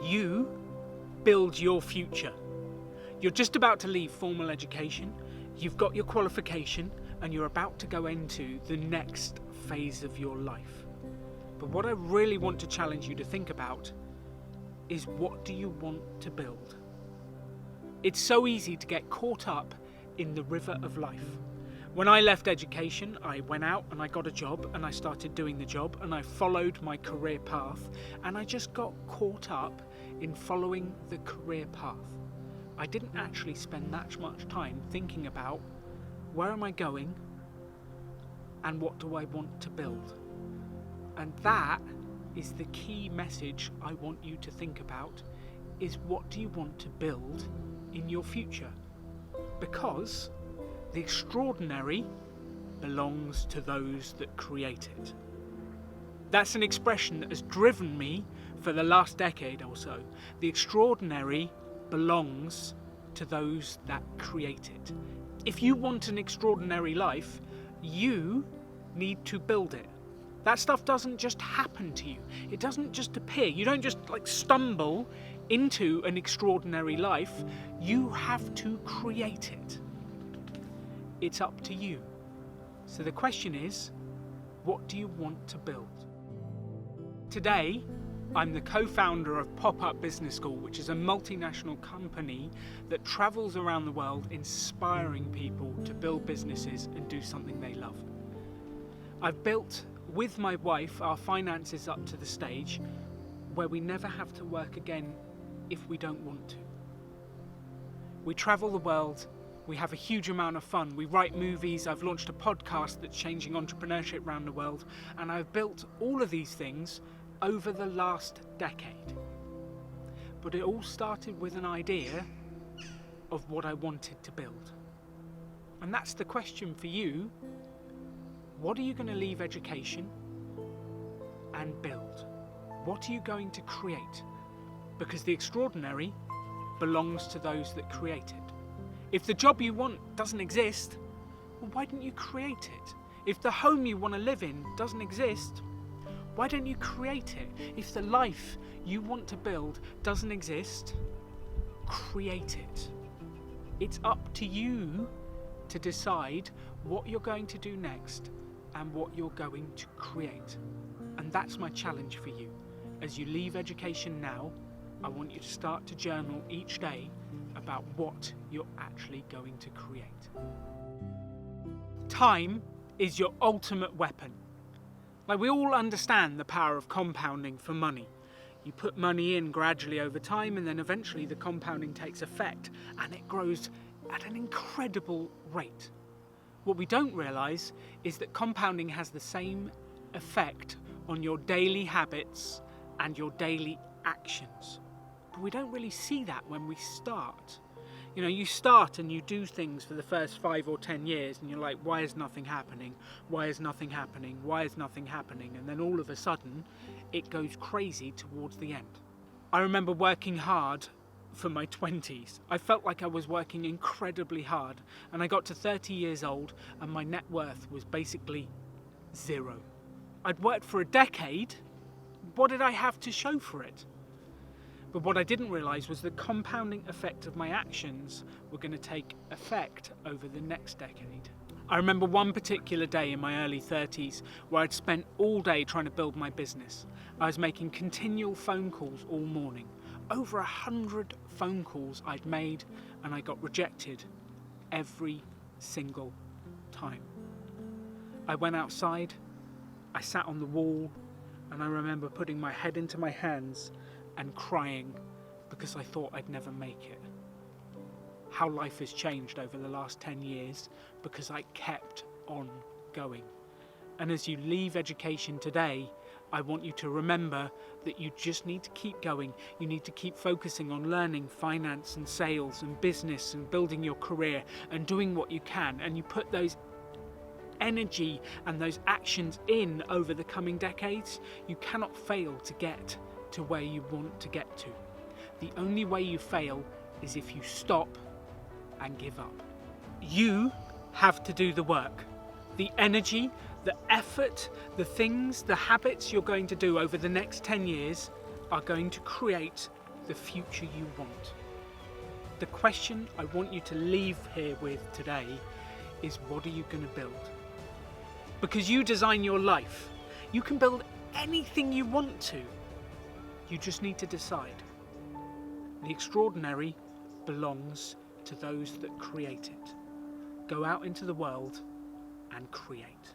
You build your future. You're just about to leave formal education, you've got your qualification, and you're about to go into the next phase of your life. But what I really want to challenge you to think about is, what do you want to build? It's so easy to get caught up in the river of life. When I left education, I went out and I got a job and I started doing the job and I followed my career path, and I just got caught up in following the career path. I didn't actually spend that much time thinking about, where am I going and what do I want to build? And that is the key message I want you to think about, is what do you want to build in your future? Because the extraordinary belongs to those that create it. That's an expression that has driven me for the last decade or so. The extraordinary belongs to those that create it. If you want an extraordinary life, you need to build it. That stuff doesn't just happen to you. It doesn't just appear. You don't just stumble into an extraordinary life. You have to create it. It's up to you. So the question is, what do you want to build? Today, I'm the co-founder of PopUp Business School, which is a multinational company that travels around the world inspiring people to build businesses and do something they love. I've built, with my wife, our finances up to the stage where we never have to work again if we don't want to. We travel the world, we have a huge amount of fun, we write movies, I've launched a podcast that's changing entrepreneurship around the world, and I've built all of these things over the last decade. But it all started with an idea of what I wanted to build. And that's the question for you. What are you going to leave education and build? What are you going to create? Because the extraordinary belongs to those that create it. If the job you want doesn't exist, well, why don't you create it? If the home you want to live in doesn't exist, why don't you create it? If the life you want to build doesn't exist, create it. It's up to you to decide what you're going to do next and what you're going to create. And that's my challenge for you. As you leave education now, I want you to start to journal each day about what you're actually going to create. Time is your ultimate weapon. We all understand the power of compounding for money. You put money in gradually over time, and then eventually the compounding takes effect and it grows at an incredible rate. What we don't realise is that compounding has the same effect on your daily habits and your daily actions. But we don't really see that when we start. You start and you do things for the first 5 or 10 years and you're like, why is nothing happening? Why is nothing happening? Why is nothing happening? And then all of a sudden, it goes crazy towards the end. I remember working hard for my 20s. I felt like I was working incredibly hard, and I got to 30 years old and my net worth was basically zero. I'd worked for a decade. What did I have to show for it? But what I didn't realise was the compounding effect of my actions were going to take effect over the next decade. I remember one particular day in my early 30s where I'd spent all day trying to build my business. I was making continual phone calls all morning. Over 100 phone calls I'd made, and I got rejected every single time. I went outside, I sat on the wall, and I remember putting my head into my hands and crying because I thought I'd never make it. How life has changed over the last 10 years because I kept on going. And as you leave education today, I want you to remember that you just need to keep going. You need to keep focusing on learning finance and sales and business and building your career and doing what you can. And you put those energy and those actions in over the coming decades, you cannot fail to get to where you want to get to. The only way you fail is if you stop and give up. You have to do the work. The energy, the effort, the things, the habits you're going to do over the next 10 years are going to create the future you want. The question I want you to leave here with today is, what are you going to build? Because you design your life. You can build anything you want to. You just need to decide. The extraordinary belongs to those that create it. Go out into the world and create.